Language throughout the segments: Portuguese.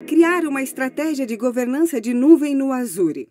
Criar uma estratégia de governança de nuvem no Azure.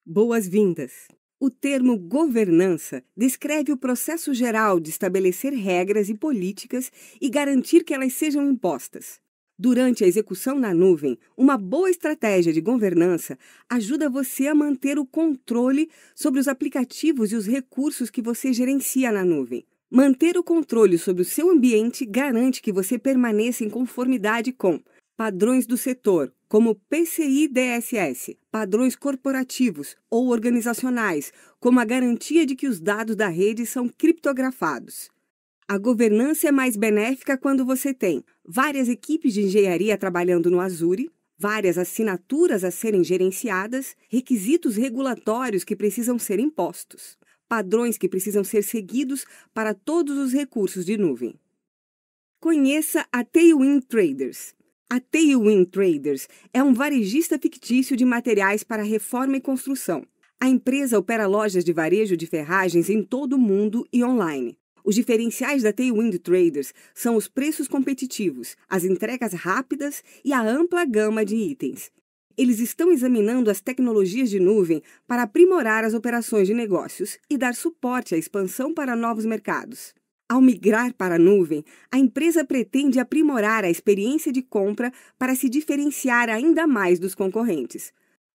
Boas-vindas! O termo governança descreve o processo geral de estabelecer regras e políticas e garantir que elas sejam impostas. Durante a execução na nuvem, uma boa estratégia de governança ajuda você a manter o controle sobre os aplicativos e os recursos que você gerencia na nuvem. Manter o controle sobre o seu ambiente garante que você permaneça em conformidade com padrões do setor, como PCI DSS, padrões corporativos ou organizacionais, como a garantia de que os dados da rede são criptografados. A governança é mais benéfica quando você tem várias equipes de engenharia trabalhando no Azure, várias assinaturas a serem gerenciadas, requisitos regulatórios que precisam ser impostos, padrões que precisam ser seguidos para todos os recursos de nuvem. Conheça a Tailwind Traders. A Tailwind Traders é um varejista fictício de materiais para reforma e construção. A empresa opera lojas de varejo de ferragens em todo o mundo e online. Os diferenciais da Tailwind Traders são os preços competitivos, as entregas rápidas e a ampla gama de itens. Eles estão examinando as tecnologias de nuvem para aprimorar as operações de negócios e dar suporte à expansão para novos mercados. Ao migrar para a nuvem, a empresa pretende aprimorar a experiência de compra para se diferenciar ainda mais dos concorrentes.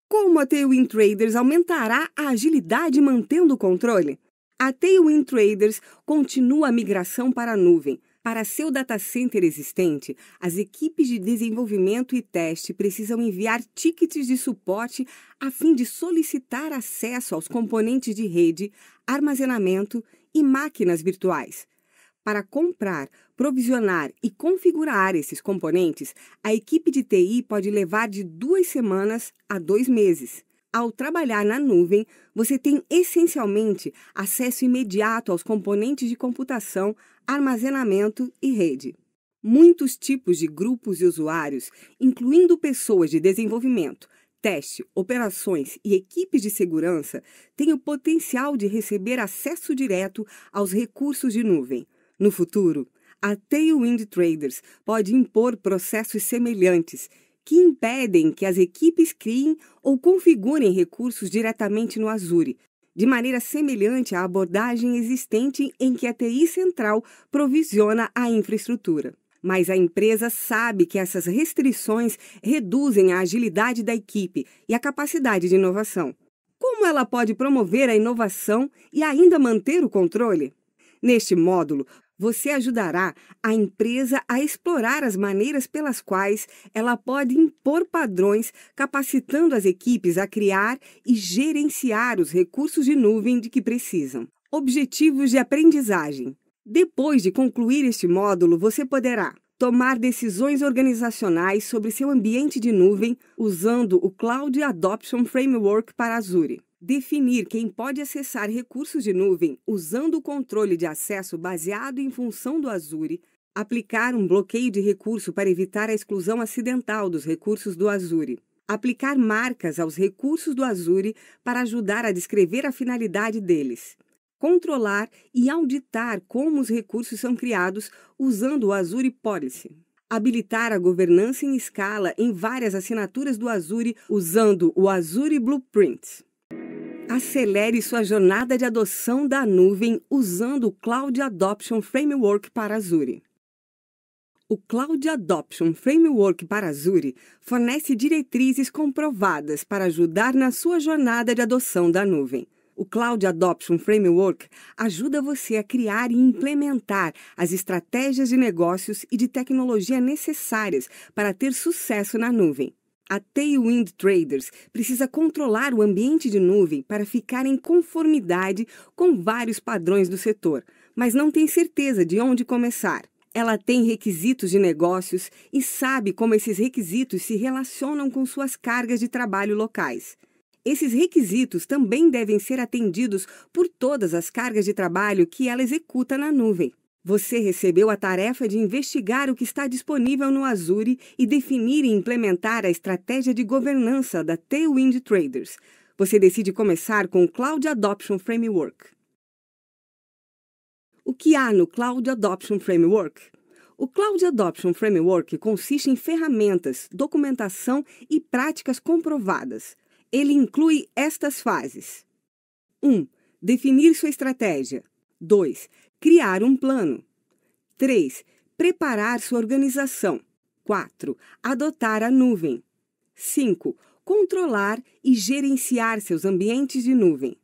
Como a Tailwind Traders aumentará a agilidade mantendo o controle? A Tailwind Traders continua a migração para a nuvem. Para seu data center existente, as equipes de desenvolvimento e teste precisam enviar tickets de suporte a fim de solicitar acesso aos componentes de rede, armazenamento e máquinas virtuais. Para comprar, provisionar e configurar esses componentes, a equipe de TI pode levar de 2 semanas a 2 meses. Ao trabalhar na nuvem, você tem essencialmente acesso imediato aos componentes de computação, armazenamento e rede. Muitos tipos de grupos de usuários, incluindo pessoas de desenvolvimento, teste, operações e equipes de segurança, têm o potencial de receber acesso direto aos recursos de nuvem. No futuro, a Tailwind Traders pode impor processos semelhantes que impedem que as equipes criem ou configurem recursos diretamente no Azure, de maneira semelhante à abordagem existente em que a TI central provisiona a infraestrutura. Mas a empresa sabe que essas restrições reduzem a agilidade da equipe e a capacidade de inovação. Como ela pode promover a inovação e ainda manter o controle? Neste módulo, você ajudará a empresa a explorar as maneiras pelas quais ela pode impor padrões, capacitando as equipes a criar e gerenciar os recursos de nuvem de que precisam. Objetivos de aprendizagem. Depois de concluir este módulo, você poderá tomar decisões organizacionais sobre seu ambiente de nuvem usando o Cloud Adoption Framework para Azure. Definir quem pode acessar recursos de nuvem usando o controle de acesso baseado em função do Azure, aplicar um bloqueio de recurso para evitar a exclusão acidental dos recursos do Azure, aplicar marcas aos recursos do Azure para ajudar a descrever a finalidade deles, controlar e auditar como os recursos são criados usando o Azure Policy. Habilitar a governança em escala em várias assinaturas do Azure usando o Azure Blueprint. Acelere sua jornada de adoção da nuvem usando o Cloud Adoption Framework para Azure. O Cloud Adoption Framework para Azure fornece diretrizes comprovadas para ajudar na sua jornada de adoção da nuvem. O Cloud Adoption Framework ajuda você a criar e implementar as estratégias de negócios e de tecnologia necessárias para ter sucesso na nuvem. A Tailwind Traders precisa controlar o ambiente de nuvem para ficar em conformidade com vários padrões do setor, mas não tem certeza de onde começar. Ela tem requisitos de negócios e sabe como esses requisitos se relacionam com suas cargas de trabalho locais. Esses requisitos também devem ser atendidos por todas as cargas de trabalho que ela executa na nuvem. Você recebeu a tarefa de investigar o que está disponível no Azure e definir e implementar a estratégia de governança da Tailwind Traders. Você decide começar com o Cloud Adoption Framework. O que há no Cloud Adoption Framework? O Cloud Adoption Framework consiste em ferramentas, documentação e práticas comprovadas. Ele inclui estas fases. 1. Definir sua estratégia. 2. Criar um plano. 3. Preparar sua organização. 4. Adotar a nuvem. 5. Controlar e gerenciar seus ambientes de nuvem.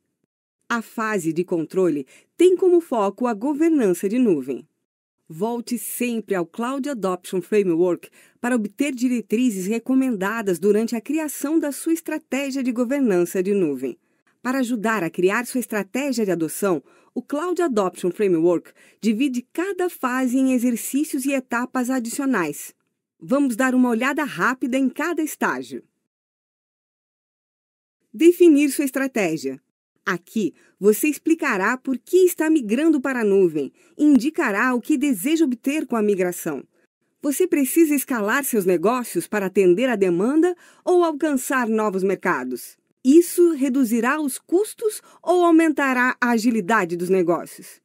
A fase de controle tem como foco a governança de nuvem. Volte sempre ao Cloud Adoption Framework para obter diretrizes recomendadas durante a criação da sua estratégia de governança de nuvem. Para ajudar a criar sua estratégia de adoção, o Cloud Adoption Framework divide cada fase em exercícios e etapas adicionais. Vamos dar uma olhada rápida em cada estágio. Definir sua estratégia. Aqui, você explicará por que está migrando para a nuvem e indicará o que deseja obter com a migração. Você precisa escalar seus negócios para atender a demanda ou alcançar novos mercados? Isso reduzirá os custos ou aumentará a agilidade dos negócios?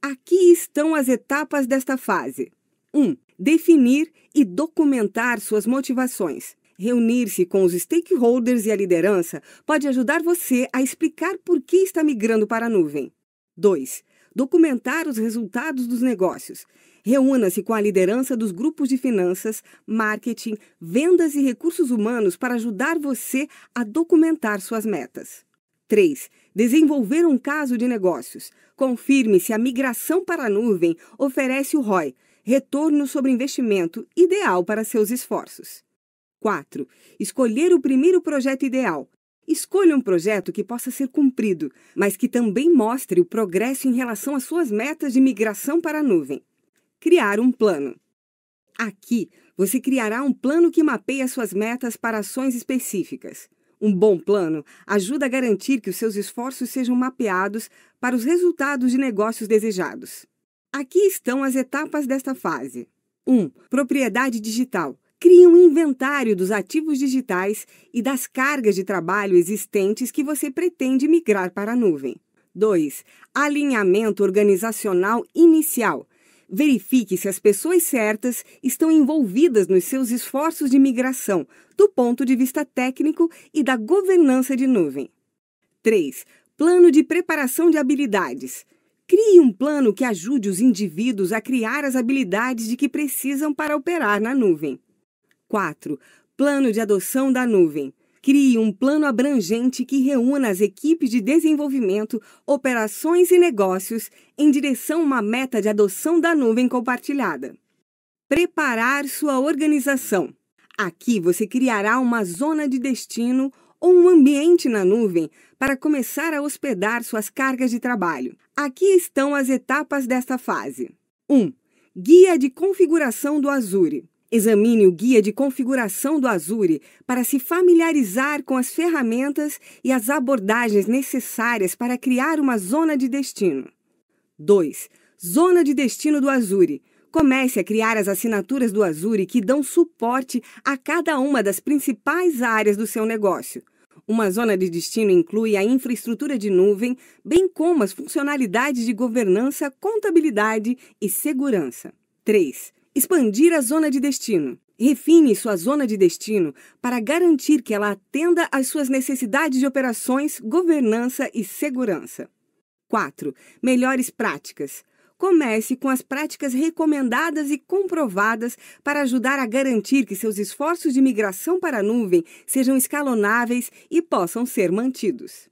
Aqui estão as etapas desta fase. 1. Definir e documentar suas motivações. Reunir-se com os stakeholders e a liderança pode ajudar você a explicar por que está migrando para a nuvem. 2. Documentar os resultados dos negócios. Reúna-se com a liderança dos grupos de finanças, marketing, vendas e recursos humanos para ajudar você a documentar suas metas. 3. Desenvolver um caso de negócios. Confirme se a migração para a nuvem oferece o ROI, retorno sobre investimento, ideal para seus esforços. 4. Escolher o primeiro projeto ideal. Escolha um projeto que possa ser cumprido, mas que também mostre o progresso em relação às suas metas de migração para a nuvem. Criar um plano. Aqui, você criará um plano que mapeia suas metas para ações específicas. Um bom plano ajuda a garantir que os seus esforços sejam mapeados para os resultados de negócios desejados. Aqui estão as etapas desta fase. 1. Propriedade digital. Crie um inventário dos ativos digitais e das cargas de trabalho existentes que você pretende migrar para a nuvem. 2. Alinhamento organizacional inicial. Verifique se as pessoas certas estão envolvidas nos seus esforços de migração, do ponto de vista técnico e da governança de nuvem. 3. Plano de preparação de habilidades. Crie um plano que ajude os indivíduos a criar as habilidades de que precisam para operar na nuvem. 4. Plano de adoção da nuvem. Crie um plano abrangente que reúna as equipes de desenvolvimento, operações e negócios em direção a uma meta de adoção da nuvem compartilhada. Preparar sua organização. Aqui você criará uma zona de destino ou um ambiente na nuvem para começar a hospedar suas cargas de trabalho. Aqui estão as etapas desta fase. 1. Guia de configuração do Azure. Examine o guia de configuração do Azure para se familiarizar com as ferramentas e as abordagens necessárias para criar uma zona de destino. 2. Zona de destino do Azure. Comece a criar as assinaturas do Azure que dão suporte a cada uma das principais áreas do seu negócio. Uma zona de destino inclui a infraestrutura de nuvem, bem como as funcionalidades de governança, contabilidade e segurança. 3. Expandir a zona de destino. Refine sua zona de destino para garantir que ela atenda às suas necessidades de operações, governança e segurança. 4. Melhores práticas. Comece com as práticas recomendadas e comprovadas para ajudar a garantir que seus esforços de migração para a nuvem sejam escalonáveis e possam ser mantidos.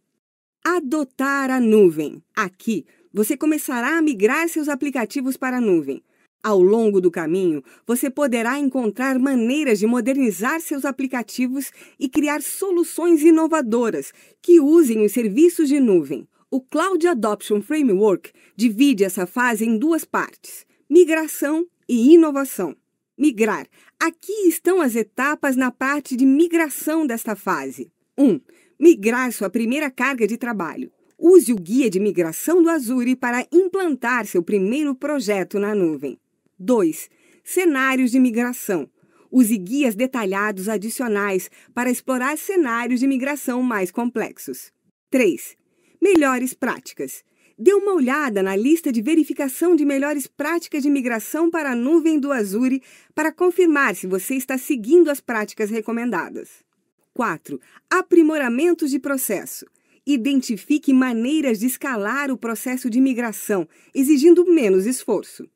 Adotar a nuvem. Aqui, você começará a migrar seus aplicativos para a nuvem. Ao longo do caminho, você poderá encontrar maneiras de modernizar seus aplicativos e criar soluções inovadoras que usem os serviços de nuvem. O Cloud Adoption Framework divide essa fase em duas partes: migração e inovação. Migrar. Aqui estão as etapas na parte de migração desta fase. 1. Migrar sua primeira carga de trabalho. Use o guia de migração do Azure para implantar seu primeiro projeto na nuvem. 2. Cenários de migração. Use guias detalhados adicionais para explorar cenários de migração mais complexos. 3. Melhores práticas. Dê uma olhada na lista de verificação de melhores práticas de migração para a nuvem do Azure para confirmar se você está seguindo as práticas recomendadas. 4. Aprimoramentos de processo. Identifique maneiras de escalar o processo de migração, exigindo menos esforço.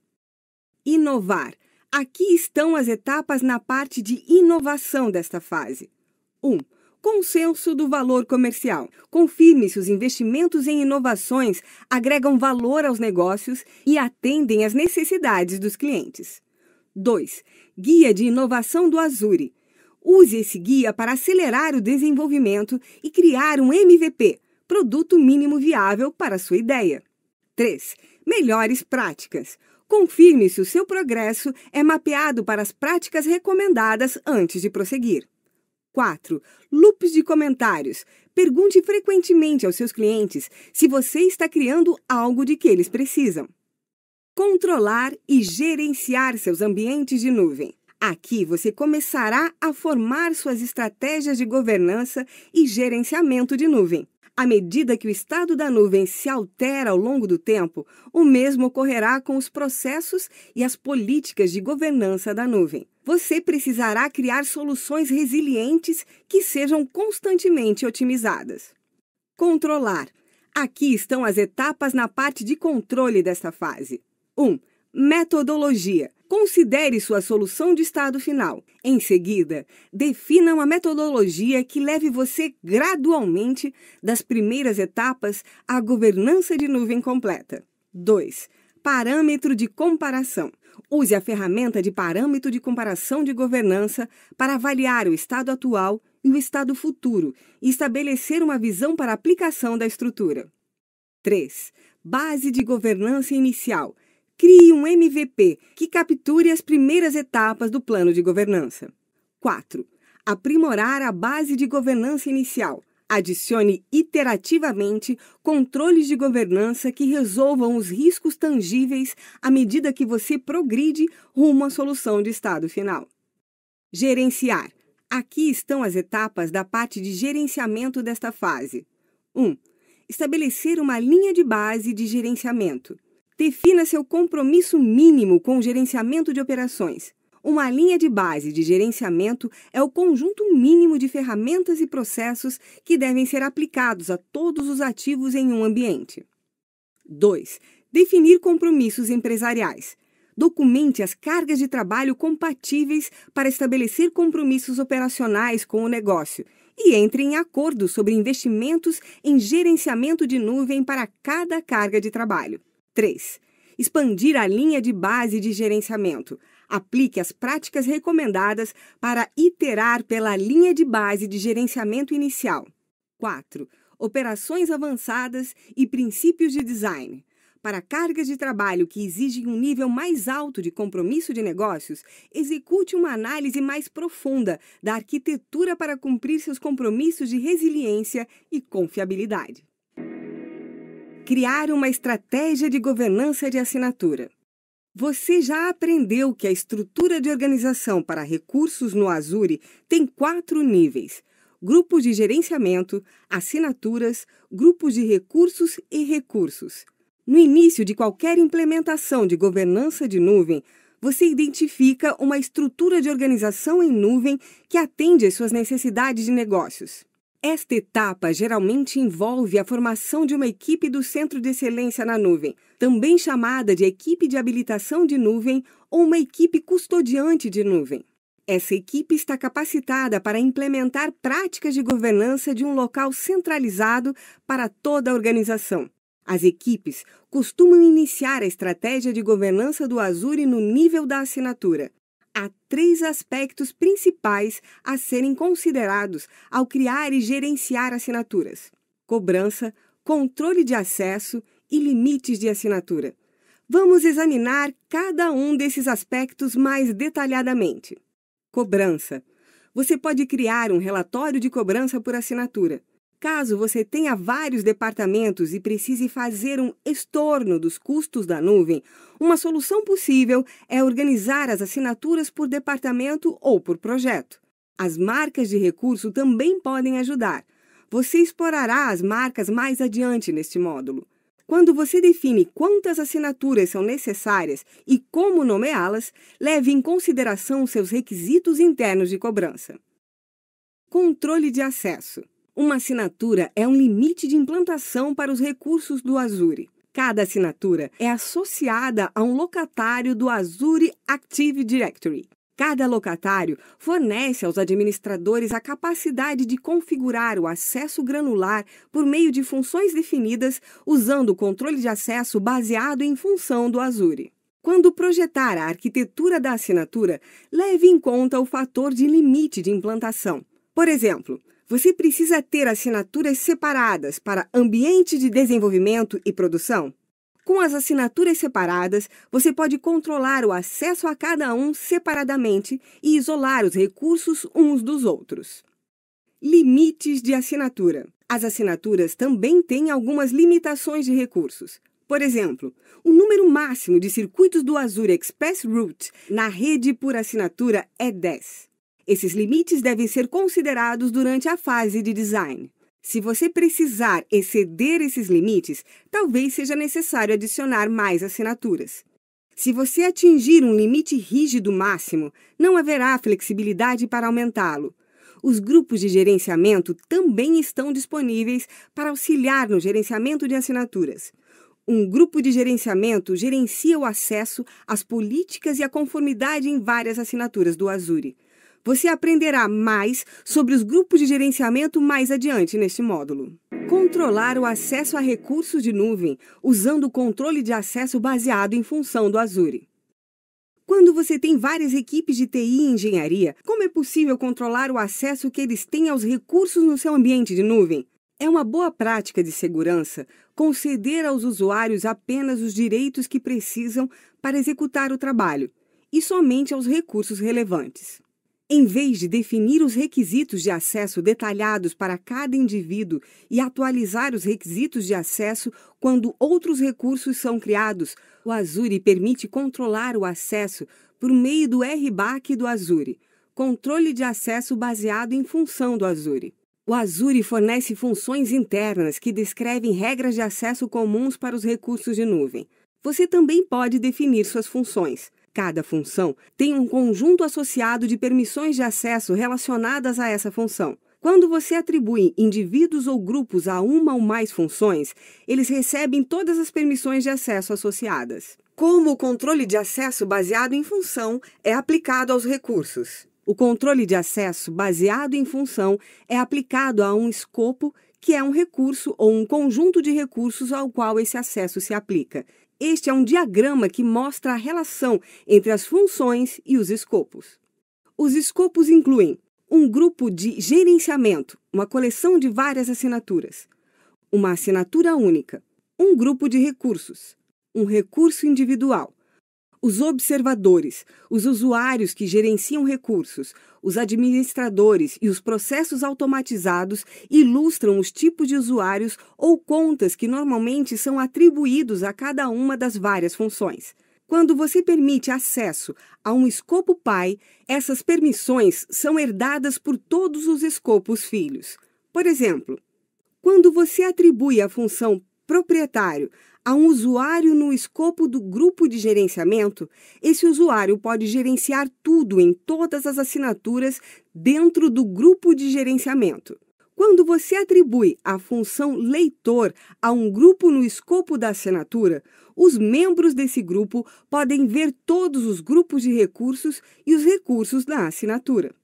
Inovar. Aqui estão as etapas na parte de inovação desta fase. 1. Consenso do valor comercial. Confirme se os investimentos em inovações agregam valor aos negócios e atendem às necessidades dos clientes. 2. Guia de inovação do Azure. Use esse guia para acelerar o desenvolvimento e criar um MVP, produto mínimo viável para a sua ideia. 3. Melhores práticas. Confirme se o seu progresso é mapeado para as práticas recomendadas antes de prosseguir. 4. Loops de comentários. Pergunte frequentemente aos seus clientes se você está criando algo de que eles precisam. Controlar e gerenciar seus ambientes de nuvem. Aqui você começará a formar suas estratégias de governança e gerenciamento de nuvem. À medida que o estado da nuvem se altera ao longo do tempo, o mesmo ocorrerá com os processos e as políticas de governança da nuvem. Você precisará criar soluções resilientes que sejam constantemente otimizadas. Controlar. Aqui estão as etapas na parte de controle desta fase. 1. Metodologia. Considere sua solução de estado final. Em seguida, defina uma metodologia que leve você gradualmente das primeiras etapas à governança de nuvem completa. 2. Parâmetro de comparação. Use a ferramenta de parâmetro de comparação de governança para avaliar o estado atual e o estado futuro e estabelecer uma visão para a aplicação da estrutura. 3. Base de governança inicial. Crie um MVP que capture as primeiras etapas do plano de governança. 4. Aprimorar a base de governança inicial. Adicione iterativamente controles de governança que resolvam os riscos tangíveis à medida que você progride rumo à solução de estado final. Gerenciar. Aqui estão as etapas da parte de gerenciamento desta fase. 1. Estabelecer uma linha de base de gerenciamento. Defina seu compromisso mínimo com o gerenciamento de operações. Uma linha de base de gerenciamento é o conjunto mínimo de ferramentas e processos que devem ser aplicados a todos os ativos em um ambiente. 2. Definir compromissos empresariais. Documente as cargas de trabalho compatíveis para estabelecer compromissos operacionais com o negócio e entre em acordo sobre investimentos em gerenciamento de nuvem para cada carga de trabalho. 3. Expandir a linha de base de gerenciamento. Aplique as práticas recomendadas para iterar pela linha de base de gerenciamento inicial. 4. Operações avançadas e princípios de design. Para cargas de trabalho que exigem um nível mais alto de compromisso de negócios, execute uma análise mais profunda da arquitetura para cumprir seus compromissos de resiliência e confiabilidade. Criar uma estratégia de governança de assinatura. Você já aprendeu que a estrutura de organização para recursos no Azure tem 4 níveis: grupos de gerenciamento, assinaturas, grupos de recursos e recursos. No início de qualquer implementação de governança de nuvem, você identifica uma estrutura de organização em nuvem que atende às suas necessidades de negócios. Esta etapa geralmente envolve a formação de uma equipe do Centro de Excelência na Nuvem, também chamada de equipe de habilitação de nuvem ou uma equipe custodiante de nuvem. Essa equipe está capacitada para implementar práticas de governança de um local centralizado para toda a organização. As equipes costumam iniciar a estratégia de governança do Azure no nível da assinatura. Há 3 aspectos principais a serem considerados ao criar e gerenciar assinaturas: cobrança, controle de acesso e limites de assinatura. Vamos examinar cada um desses aspectos mais detalhadamente. Cobrança. Você pode criar um relatório de cobrança por assinatura. Caso você tenha vários departamentos e precise fazer um estorno dos custos da nuvem, uma solução possível é organizar as assinaturas por departamento ou por projeto. As marcas de recurso também podem ajudar. Você explorará as marcas mais adiante neste módulo. Quando você define quantas assinaturas são necessárias e como nomeá-las, leve em consideração seus requisitos internos de cobrança. Controle de acesso. Uma assinatura é um limite de implantação para os recursos do Azure. Cada assinatura é associada a um locatário do Azure Active Directory. Cada locatário fornece aos administradores a capacidade de configurar o acesso granular por meio de funções definidas usando o controle de acesso baseado em função do Azure. Quando projetar a arquitetura da assinatura, leve em conta o fator de limite de implantação. Por exemplo, você precisa ter assinaturas separadas para ambiente de desenvolvimento e produção? Com as assinaturas separadas, você pode controlar o acesso a cada um separadamente e isolar os recursos uns dos outros. Limites de assinatura. As assinaturas também têm algumas limitações de recursos. Por exemplo, o número máximo de circuitos do Azure Express Route na rede por assinatura é 10. Esses limites devem ser considerados durante a fase de design. Se você precisar exceder esses limites, talvez seja necessário adicionar mais assinaturas. Se você atingir um limite rígido máximo, não haverá flexibilidade para aumentá-lo. Os grupos de gerenciamento também estão disponíveis para auxiliar no gerenciamento de assinaturas. Um grupo de gerenciamento gerencia o acesso às políticas e a conformidade em várias assinaturas do Azure. Você aprenderá mais sobre os grupos de gerenciamento mais adiante neste módulo. Controlar o acesso a recursos de nuvem usando o controle de acesso baseado em função do Azure. Quando você tem várias equipes de TI e engenharia, como é possível controlar o acesso que eles têm aos recursos no seu ambiente de nuvem? É uma boa prática de segurança conceder aos usuários apenas os direitos que precisam para executar o trabalho, e somente aos recursos relevantes. Em vez de definir os requisitos de acesso detalhados para cada indivíduo e atualizar os requisitos de acesso quando outros recursos são criados, o Azure permite controlar o acesso por meio do RBAC do Azure, controle de acesso baseado em função do Azure. O Azure fornece funções internas que descrevem regras de acesso comuns para os recursos de nuvem. Você também pode definir suas funções. Cada função tem um conjunto associado de permissões de acesso relacionadas a essa função. Quando você atribui indivíduos ou grupos a uma ou mais funções, eles recebem todas as permissões de acesso associadas. Como o controle de acesso baseado em função é aplicado aos recursos? O controle de acesso baseado em função é aplicado a um escopo, que é um recurso ou um conjunto de recursos ao qual esse acesso se aplica. Este é um diagrama que mostra a relação entre as funções e os escopos. Os escopos incluem um grupo de gerenciamento, uma coleção de várias assinaturas, uma assinatura única, um grupo de recursos, um recurso individual, os observadores, os usuários que gerenciam recursos, os administradores e os processos automatizados ilustram os tipos de usuários ou contas que normalmente são atribuídos a cada uma das várias funções. Quando você permite acesso a um escopo pai, essas permissões são herdadas por todos os escopos filhos. Por exemplo, quando você atribui a função proprietário a um usuário no escopo do grupo de gerenciamento, esse usuário pode gerenciar tudo em todas as assinaturas dentro do grupo de gerenciamento. Quando você atribui a função leitor a um grupo no escopo da assinatura, os membros desse grupo podem ver todos os grupos de recursos e os recursos da assinatura.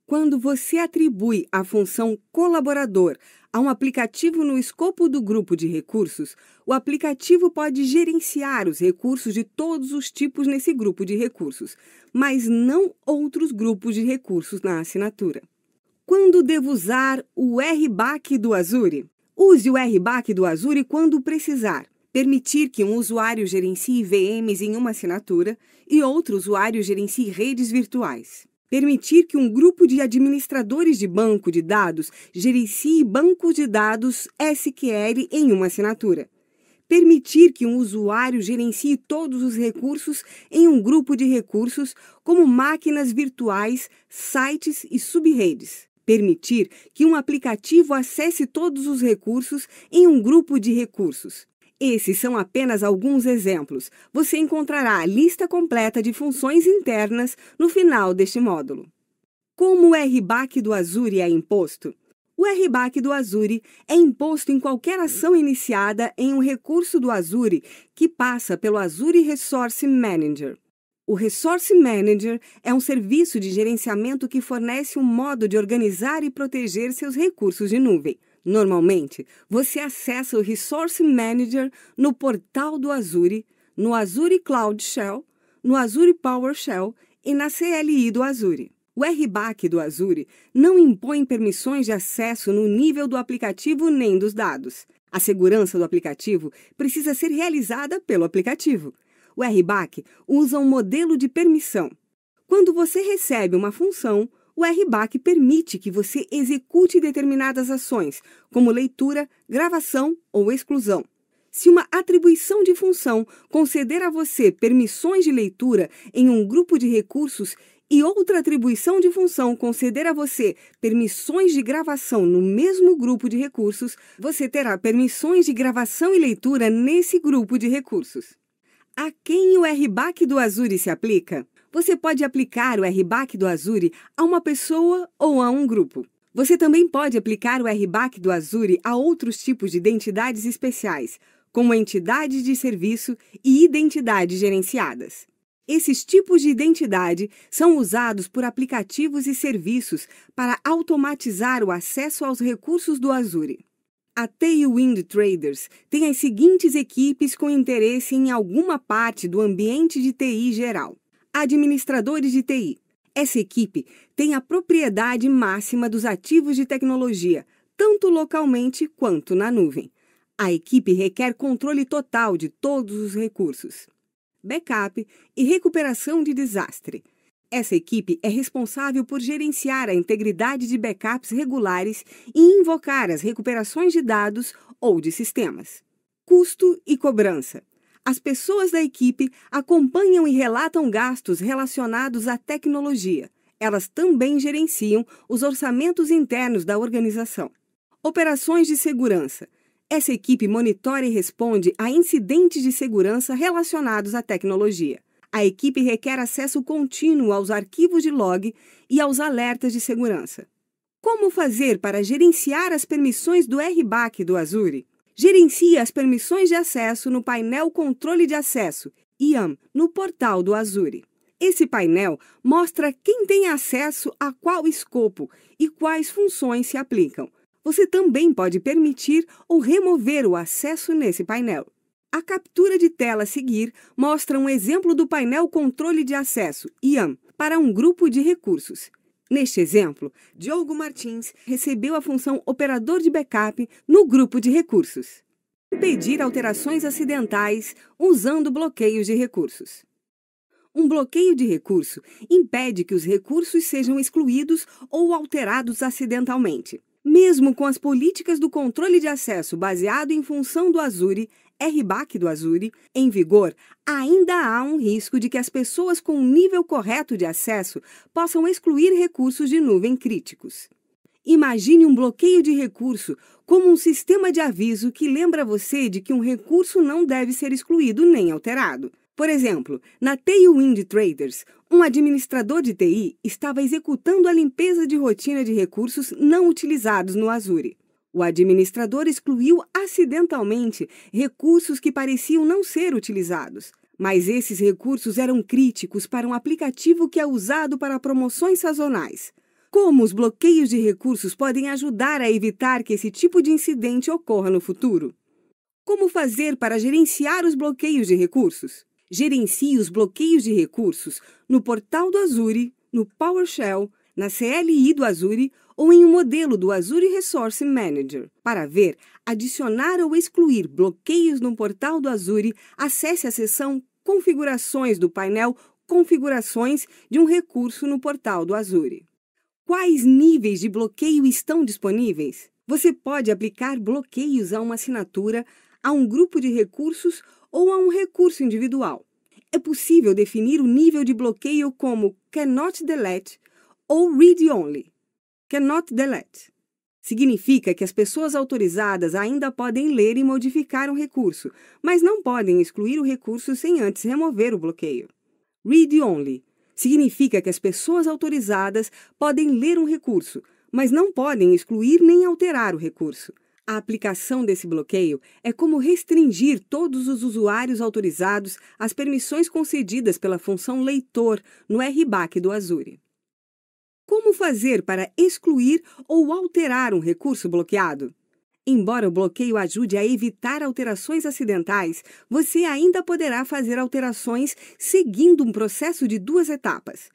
Quando você atribui a função colaborador a um aplicativo no escopo do grupo de recursos, o aplicativo pode gerenciar os recursos de todos os tipos nesse grupo de recursos, mas não outros grupos de recursos na assinatura. Quando devo usar o RBAC do Azure? Use o RBAC do Azure quando precisar. Permitir que um usuário gerencie VMs em uma assinatura e outro usuário gerencie redes virtuais. Permitir que um grupo de administradores de banco de dados gerencie bancos de dados SQL em uma assinatura. Permitir que um usuário gerencie todos os recursos em um grupo de recursos, como máquinas virtuais, sites e subredes. Permitir que um aplicativo acesse todos os recursos em um grupo de recursos. Esses são apenas alguns exemplos. Você encontrará a lista completa de funções internas no final deste módulo. Como o RBAC do Azure é imposto? O RBAC do Azure é imposto em qualquer ação iniciada em um recurso do Azure que passa pelo Azure Resource Manager. O Resource Manager é um serviço de gerenciamento que fornece um modo de organizar e proteger seus recursos de nuvem. Normalmente, você acessa o Resource Manager no portal do Azure, no Azure Cloud Shell, no Azure PowerShell e na CLI do Azure. O RBAC do Azure não impõe permissões de acesso no nível do aplicativo nem dos dados. A segurança do aplicativo precisa ser realizada pelo aplicativo. O RBAC usa um modelo de permissão. Quando você recebe uma função, o RBAC permite que você execute determinadas ações, como leitura, gravação ou exclusão. Se uma atribuição de função conceder a você permissões de leitura em um grupo de recursos e outra atribuição de função conceder a você permissões de gravação no mesmo grupo de recursos, você terá permissões de gravação e leitura nesse grupo de recursos. A quem o RBAC do Azure se aplica? Você pode aplicar o RBAC do Azure a uma pessoa ou a um grupo. Você também pode aplicar o RBAC do Azure a outros tipos de identidades especiais, como entidades de serviço e identidades gerenciadas. Esses tipos de identidade são usados por aplicativos e serviços para automatizar o acesso aos recursos do Azure. A Tailwind Traders tem as seguintes equipes com interesse em alguma parte do ambiente de TI geral. Administradores de TI. Essa equipe tem a propriedade máxima dos ativos de tecnologia, tanto localmente quanto na nuvem. A equipe requer controle total de todos os recursos. Backup e recuperação de desastre. Essa equipe é responsável por gerenciar a integridade de backups regulares e invocar as recuperações de dados ou de sistemas. Custo e cobrança. As pessoas da equipe acompanham e relatam gastos relacionados à tecnologia. Elas também gerenciam os orçamentos internos da organização. Operações de segurança. Essa equipe monitora e responde a incidentes de segurança relacionados à tecnologia. A equipe requer acesso contínuo aos arquivos de log e aos alertas de segurança. Como fazer para gerenciar as permissões do RBAC do Azure? Gerencie as permissões de acesso no painel Controle de Acesso, IAM, no portal do Azure. Esse painel mostra quem tem acesso a qual escopo e quais funções se aplicam. Você também pode permitir ou remover o acesso nesse painel. A captura de tela a seguir mostra um exemplo do painel Controle de Acesso, IAM, para um grupo de recursos. Neste exemplo, Diogo Martins recebeu a função Operador de Backup no grupo de recursos. Impedir alterações acidentais usando bloqueios de recursos. Um bloqueio de recurso impede que os recursos sejam excluídos ou alterados acidentalmente. Mesmo com as políticas do controle de acesso baseado em função do Azure, RBAC do Azure, em vigor, ainda há um risco de que as pessoas com um nível correto de acesso possam excluir recursos de nuvem críticos. Imagine um bloqueio de recurso como um sistema de aviso que lembra você de que um recurso não deve ser excluído nem alterado. Por exemplo, na Tailwind Traders, um administrador de TI estava executando a limpeza de rotina de recursos não utilizados no Azure. O administrador excluiu acidentalmente recursos que pareciam não ser utilizados, mas esses recursos eram críticos para um aplicativo que é usado para promoções sazonais. Como os bloqueios de recursos podem ajudar a evitar que esse tipo de incidente ocorra no futuro? Como fazer para gerenciar os bloqueios de recursos? Gerencie os bloqueios de recursos no portal do Azure, no PowerShell, na CLI do Azure ou em um modelo do Azure Resource Manager. Para ver, adicionar ou excluir bloqueios no portal do Azure, acesse a seção Configurações do painel Configurações de um recurso no portal do Azure. Quais níveis de bloqueio estão disponíveis? Você pode aplicar bloqueios a uma assinatura, a um grupo de recursos ou a um recurso individual. É possível definir o nível de bloqueio como Cannot Delete ou Read Only. Cannot Delete. Significa que as pessoas autorizadas ainda podem ler e modificar um recurso, mas não podem excluir o recurso sem antes remover o bloqueio. Read Only significa que as pessoas autorizadas podem ler um recurso, mas não podem excluir nem alterar o recurso. A aplicação desse bloqueio é como restringir todos os usuários autorizados às permissões concedidas pela função leitor no RBAC do Azure. Como fazer para excluir ou alterar um recurso bloqueado? Embora o bloqueio ajude a evitar alterações acidentais, você ainda poderá fazer alterações seguindo um processo de 2 etapas.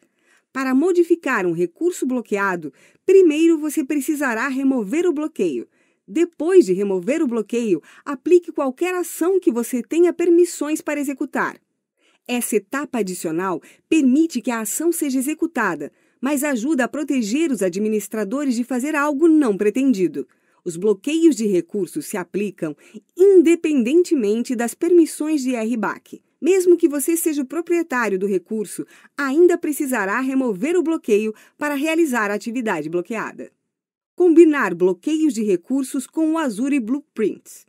Para modificar um recurso bloqueado, primeiro você precisará remover o bloqueio. Depois de remover o bloqueio, aplique qualquer ação que você tenha permissões para executar. Essa etapa adicional permite que a ação seja executada, mas ajuda a proteger os administradores de fazer algo não pretendido. Os bloqueios de recursos se aplicam independentemente das permissões de RBAC. Mesmo que você seja o proprietário do recurso, ainda precisará remover o bloqueio para realizar a atividade bloqueada. Combinar bloqueios de recursos com o Azure Blueprints.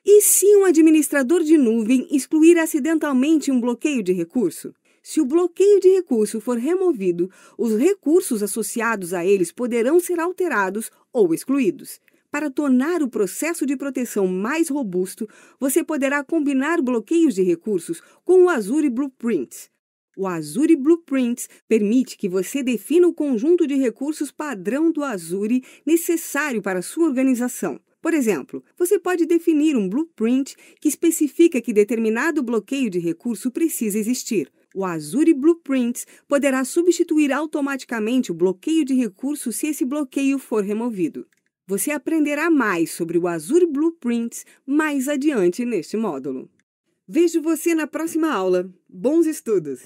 E se um administrador de nuvem excluir acidentalmente um bloqueio de recurso? Se o bloqueio de recurso for removido, os recursos associados a eles poderão ser alterados ou excluídos. Para tornar o processo de proteção mais robusto, você poderá combinar bloqueios de recursos com o Azure Blueprints. O Azure Blueprints permite que você defina o conjunto de recursos padrão do Azure necessário para a sua organização. Por exemplo, você pode definir um blueprint que especifica que determinado bloqueio de recurso precisa existir. O Azure Blueprints poderá substituir automaticamente o bloqueio de recurso se esse bloqueio for removido. Você aprenderá mais sobre o Azure Blueprints mais adiante neste módulo. Vejo você na próxima aula. Bons estudos!